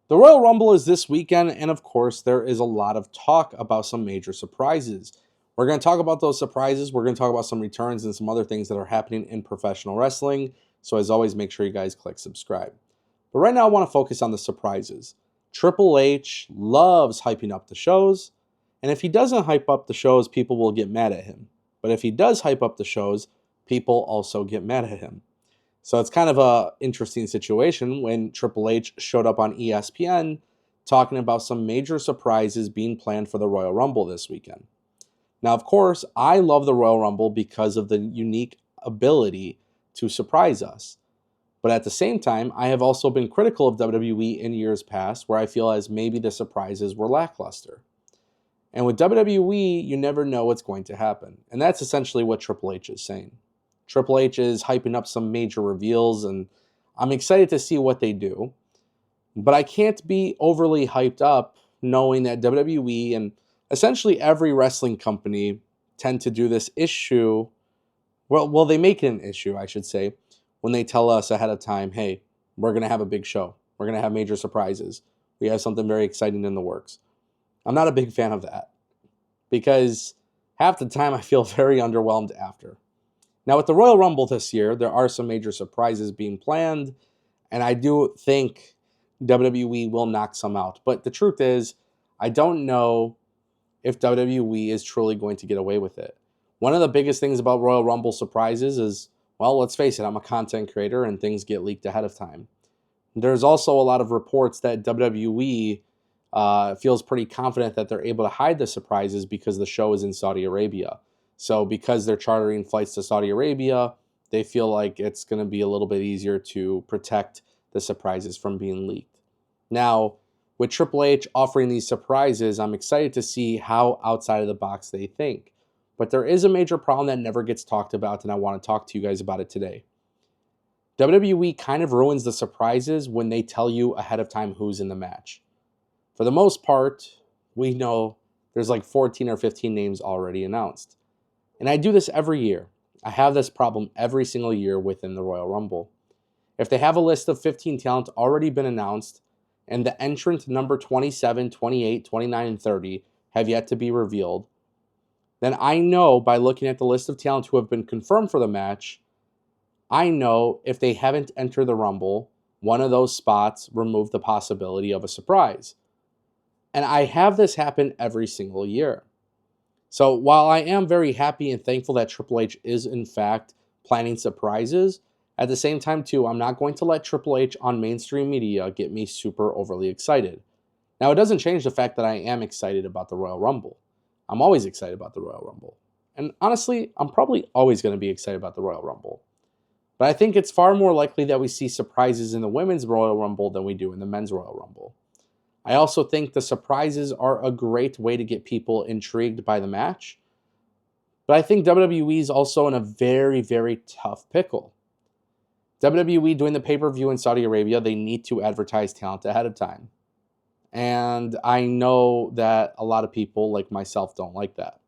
The Royal Rumble is this weekend, and of course, there is a lot of talk about some major surprises. We're going to talk about those surprises. We're going to talk about some returns and some other things that are happening in professional wrestling. So, as always, make sure you guys click subscribe. But right now, I want to focus on the surprises. Triple H loves hyping up the shows, and if he doesn't hype up the shows, people will get mad at him. But if he does hype up the shows, people also get mad at him. So it's kind of an interesting situation when Triple H showed up on ESPN talking about some major surprises being planned for the Royal Rumble this weekend. Now, of course, I love the Royal Rumble because of the unique ability to surprise us. But at the same time, I have also been critical of WWE in years past where I feel as maybe the surprises were lackluster. And with WWE, you never know what's going to happen. And that's essentially what Triple H is saying. Triple H is hyping up some major reveals, and I'm excited to see what they do. But I can't be overly hyped up knowing that WWE and essentially every wrestling company tend to do this issue. Well, they make it an issue, I should say, when they tell us ahead of time, hey, we're going to have a big show. We're going to have major surprises. We have something very exciting in the works. I'm not a big fan of that because half the time I feel very underwhelmed after. Now, with the Royal Rumble this year, there are some major surprises being planned, and I do think WWE will knock some out. But the truth is, I don't know if WWE is truly going to get away with it. One of the biggest things about Royal Rumble surprises is, well, let's face it, I'm a content creator and things get leaked ahead of time. There's also a lot of reports that WWE feels pretty confident that they're able to hide the surprises because the show is in Saudi Arabia. So because they're chartering flights to Saudi Arabia, they feel like it's going to be a little bit easier to protect the surprises from being leaked. Now, with Triple H offering these surprises, I'm excited to see how outside of the box they think. But there is a major problem that never gets talked about, and I want to talk to you guys about it today. WWE kind of ruins the surprises when they tell you ahead of time who's in the match. For the most part, we know there's like 14 or 15 names already announced. And I do this every year. I have this problem every single year within the Royal Rumble. If they have a list of 15 talent already been announced, and the entrant number 27, 28, 29, and 30 have yet to be revealed, then I know by looking at the list of talent who have been confirmed for the match, I know if they haven't entered the Rumble, one of those spots remove the possibility of a surprise. And I have this happen every single year. So while I am very happy and thankful that Triple H is in fact planning surprises, at the same time too, I'm not going to let Triple H on mainstream media get me super overly excited. Now, it doesn't change the fact that I am excited about the Royal Rumble. I'm always excited about the Royal Rumble. And honestly, I'm probably always going to be excited about the Royal Rumble. But I think it's far more likely that we see surprises in the Women's Royal Rumble than we do in the Men's Royal Rumble. I also think the surprises are a great way to get people intrigued by the match. But I think WWE is also in a very, very tough pickle. WWE doing the pay-per-view in Saudi Arabia, they need to advertise talent ahead of time. And I know that a lot of people like myself don't like that.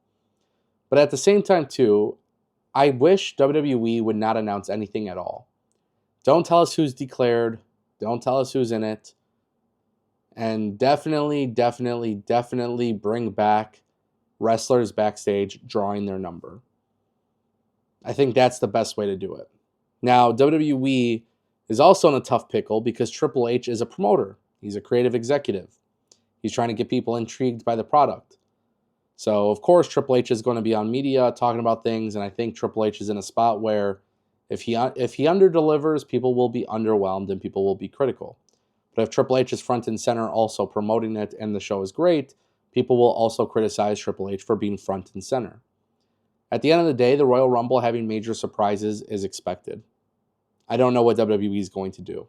But at the same time too, I wish WWE would not announce anything at all. Don't tell us who's declared. Don't tell us who's in it. And definitely bring back wrestlers backstage drawing their number. I think that's the best way to do it. Now, WWE is also in a tough pickle because Triple H is a promoter. He's a creative executive. He's trying to get people intrigued by the product. So, of course, Triple H is going to be on media talking about things, and I think Triple H is in a spot where if he underdelivers, people will be underwhelmed and people will be critical. But if Triple H is front and center also promoting it and the show is great, people will also criticize Triple H for being front and center. At the end of the day, the Royal Rumble having major surprises is expected. I don't know what WWE is going to do.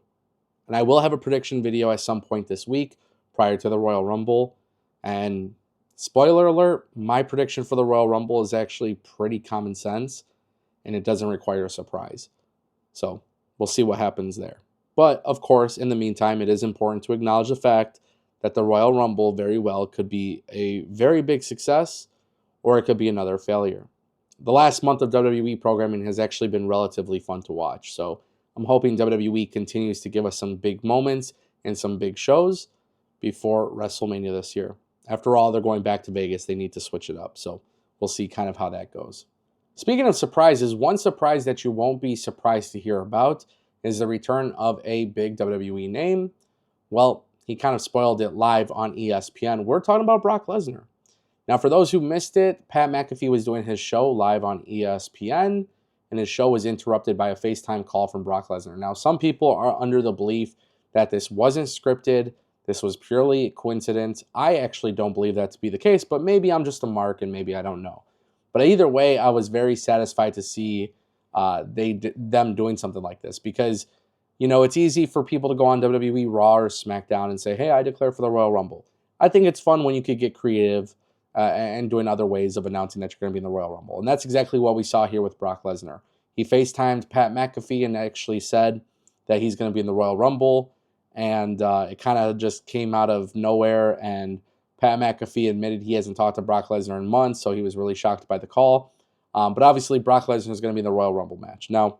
And I will have a prediction video at some point this week prior to the Royal Rumble. And spoiler alert, my prediction for the Royal Rumble is actually pretty common sense, and it doesn't require a surprise. So we'll see what happens there. But, of course, in the meantime, it is important to acknowledge the fact that the Royal Rumble very well could be a very big success or it could be another failure. The last month of WWE programming has actually been relatively fun to watch, so I'm hoping WWE continues to give us some big moments and some big shows. before WrestleMania this year. After all, they're going back to Vegas. They need to switch it up. So we'll see kind of how that goes. Speaking of surprises, one surprise that you won't be surprised to hear about is the return of a big WWE name. Well, he kind of spoiled it live on ESPN. We're talking about Brock Lesnar. Now, for those who missed it, Pat McAfee was doing his show live on ESPN, and his show was interrupted by a FaceTime call from Brock Lesnar. Now, some people are under the belief that this wasn't scripted, this was purely coincidence. I actually don't believe that to be the case, but maybe I'm just a mark and maybe I don't know. But either way, I was very satisfied to see them doing something like this because, it's easy for people to go on WWE Raw or SmackDown and say, hey, I declare for the Royal Rumble. I think it's fun when you could get creative and doing other ways of announcing that you're going to be in the Royal Rumble. And that's exactly what we saw here with Brock Lesnar. He FaceTimed Pat McAfee and actually said that he's going to be in the Royal Rumble. And it kind of just came out of nowhere. And Pat McAfee admitted he hasn't talked to Brock Lesnar in months, so he was really shocked by the call. But obviously, Brock Lesnar is going to be in the Royal Rumble match. Now,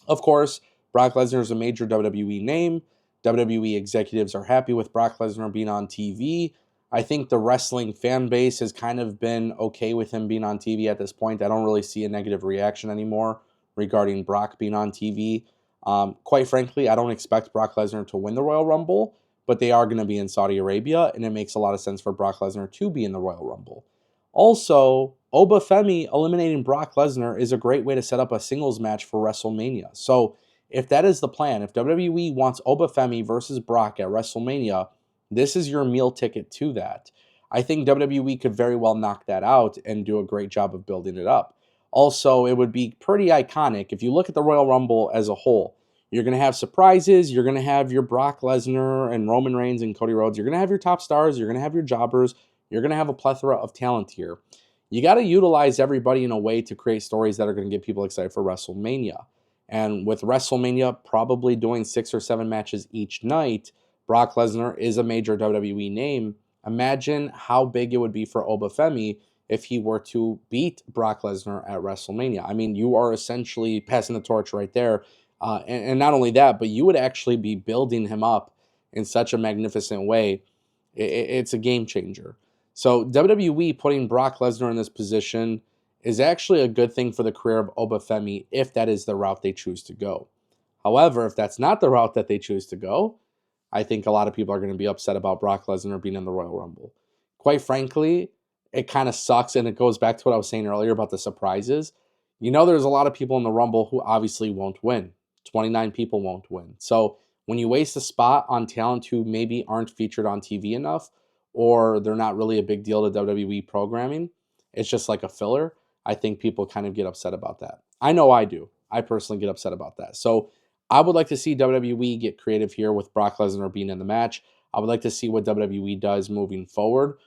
of course, Brock Lesnar is a major WWE name. WWE executives are happy with Brock Lesnar being on TV. I think the wrestling fan base has kind of been okay with him being on TV at this point. I don't really see a negative reaction anymore regarding Brock being on TV. Quite frankly, I don't expect Brock Lesnar to win the Royal Rumble, but they are going to be in Saudi Arabia, and it makes a lot of sense for Brock Lesnar to be in the Royal Rumble. Also, Obafemi eliminating Brock Lesnar is a great way to set up a singles match for WrestleMania. So if that is the plan, if WWE wants Obafemi versus Brock at WrestleMania, this is your meal ticket to that. I think WWE could very well knock that out and do a great job of building it up. Also, it would be pretty iconic if you look at the Royal Rumble as a whole. You're going to have surprises. You're going to have your Brock Lesnar and Roman Reigns and Cody Rhodes. You're going to have your top stars. You're going to have your jobbers. You're going to have a plethora of talent here. You got to utilize everybody in a way to create stories that are going to get people excited for WrestleMania. And with WrestleMania probably doing 6 or 7 matches each night, Brock Lesnar is a major WWE name. Imagine how big it would be for Obafemi if he were to beat Brock Lesnar at WrestleMania. I mean, you are essentially passing the torch right there. And not only that, but you would actually be building him up in such a magnificent way. It's a game changer. So WWE putting Brock Lesnar in this position is actually a good thing for the career of Obafemi if that is the route they choose to go. However, if that's not the route that they choose to go, I think a lot of people are going to be upset about Brock Lesnar being in the Royal Rumble. Quite frankly, it kind of sucks, and it goes back to what I was saying earlier about the surprises. There's a lot of people in the Rumble who obviously won't win. 29 people won't win. So when you waste a spot on talent who maybe aren't featured on TV enough, or they're not really a big deal to WWE programming, it's just like a filler. I think people kind of get upset about that. I know I do. I personally get upset about that. So I would like to see WWE get creative here with Brock Lesnar being in the match. I would like to see what WWE does moving forward.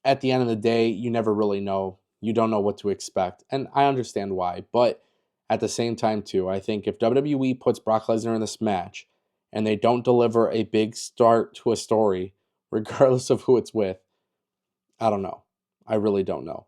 At the end of the day, you never really know. You don't know what to expect. And I understand why. But at the same time, too, I think if WWE puts Brock Lesnar in this match and they don't deliver a big start to a story, regardless of who it's with, I don't know. I really don't know.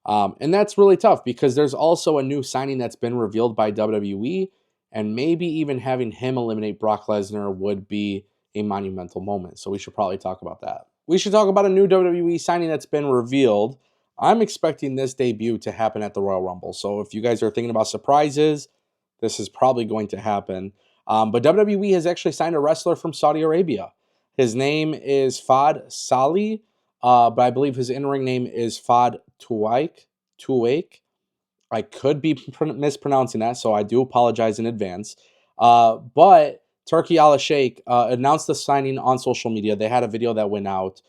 And that's really tough because there's also a new signing that's been revealed by WWE, and maybe even having him eliminate Brock Lesnar would be a monumental moment. So we should probably talk about that. We should talk about a new WWE signing that's been revealed. I'm expecting this debut to happen at the Royal Rumble. So if you guys are thinking about surprises, this is probably going to happen. But WWE has actually signed a wrestler from Saudi Arabia. His name is Fad Salih. But I believe his in-ring name is Fad Tuwaik. I could be mispronouncing that, so I do apologize in advance. But Turkey Al Sheikh announced the signing on social media. They had a video that went out.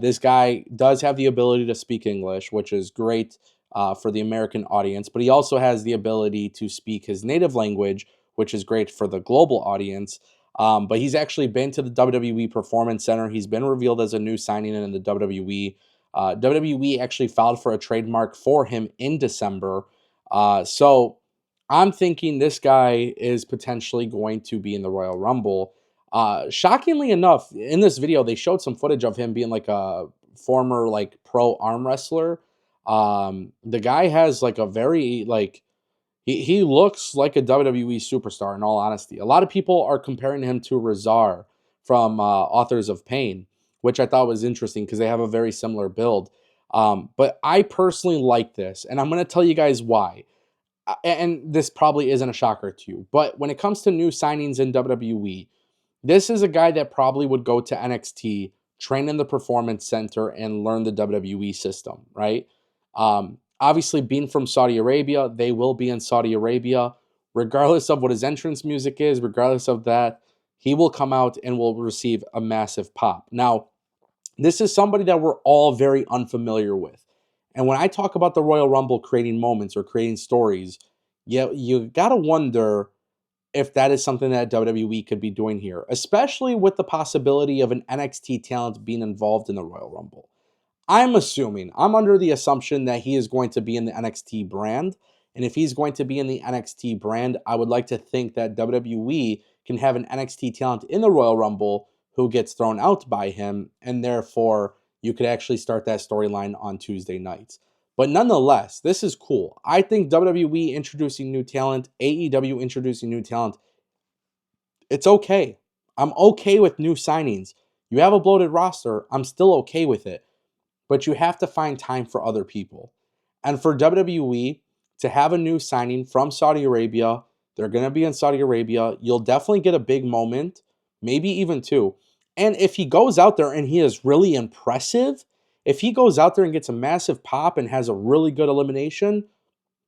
This guy does have the ability to speak English, which is great for the American audience, but he also has the ability to speak his native language, which is great for the global audience. But he's actually been to the WWE Performance Center. He's been revealed as a new signing in the WWE. WWE actually filed for a trademark for him in December. So I'm thinking this guy is potentially going to be in the Royal Rumble. Shockingly enough, in this video, they showed some footage of him being like a former like pro arm wrestler. The guy has like a very like he looks like a WWE superstar, in all honesty. A lot of people are comparing him to Razar from Authors of Pain. which I thought was interesting because they have a very similar build. But I personally like this, and I'm going to tell you guys why. And this probably isn't a shocker to you, but when it comes to new signings in WWE, this is a guy that probably would go to NXT, train in the Performance Center, and learn the WWE system, right? Obviously, being from Saudi Arabia, they will be in Saudi Arabia. Regardless of what his entrance music is, regardless of that, he will come out and will receive a massive pop. Now, this is somebody that we're all very unfamiliar with. And when I talk about the Royal Rumble creating moments or creating stories, you got to wonder if that is something that WWE could be doing here, especially with the possibility of an NXT talent being involved in the Royal Rumble. I'm under the assumption that he is going to be in the NXT brand. And if he's going to be in the NXT brand, I would like to think that WWE can have an NXT talent in the Royal Rumble who gets thrown out by him. And therefore, you could actually start that storyline on Tuesday nights. But nonetheless, this is cool. I think WWE introducing new talent, AEW introducing new talent, it's okay. I'm okay with new signings. You have a bloated roster, I'm still okay with it, but you have to find time for other people. And for WWE to have a new signing from Saudi Arabia, they're going to be in Saudi Arabia. You'll definitely get a big moment, maybe even two. And if he goes out there and he is really impressive, if he goes out there and gets a massive pop and has a really good elimination,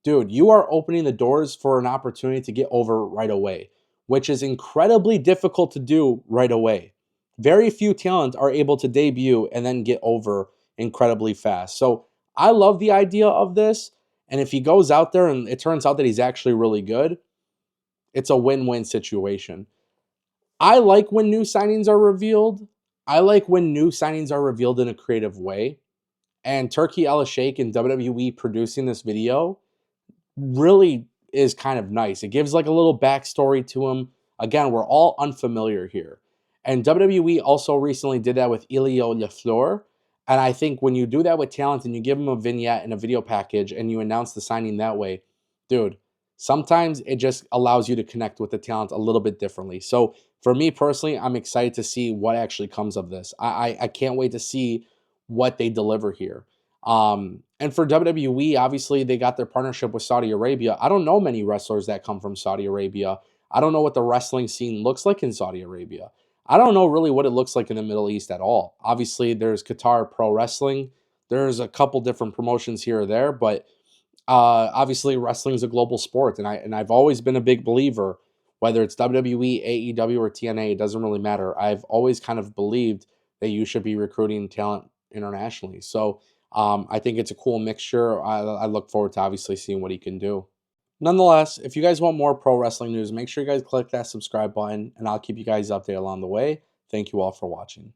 dude, you are opening the doors for an opportunity to get over right away, which is incredibly difficult to do right away. Very few talent are able to debut and then get over incredibly fast. So I love the idea of this. And if he goes out there and it turns out that he's actually really good, it's a win-win situation. I like when new signings are revealed. I like when new signings are revealed in a creative way. And Turkey El Sheikh and WWE producing this video really is kind of nice. It gives like a little backstory to him. Again, we're all unfamiliar here. And WWE also recently did that with Elio LaFleur. And I think when you do that with talent and you give them a vignette and a video package and you announce the signing that way, dude, sometimes it just allows you to connect with the talent a little bit differently. So for me personally, I'm excited to see what actually comes of this. I can't wait to see what they deliver here. And for WWE, obviously they got their partnership with Saudi Arabia. I don't know many wrestlers that come from Saudi Arabia. I don't know what the wrestling scene looks like in Saudi Arabia. I don't know really what it looks like in the Middle East at all. Obviously, there's Qatar Pro Wrestling. There's a couple different promotions here or there, but obviously wrestling is a global sport, and I've always been a big believer. Whether it's WWE, AEW, or TNA, it doesn't really matter. I've always kind of believed that you should be recruiting talent internationally. So I think it's a cool mixture. I look forward to obviously seeing what he can do. Nonetheless, if you guys want more pro wrestling news, make sure you guys click that subscribe button, and I'll keep you guys updated along the way. Thank you all for watching.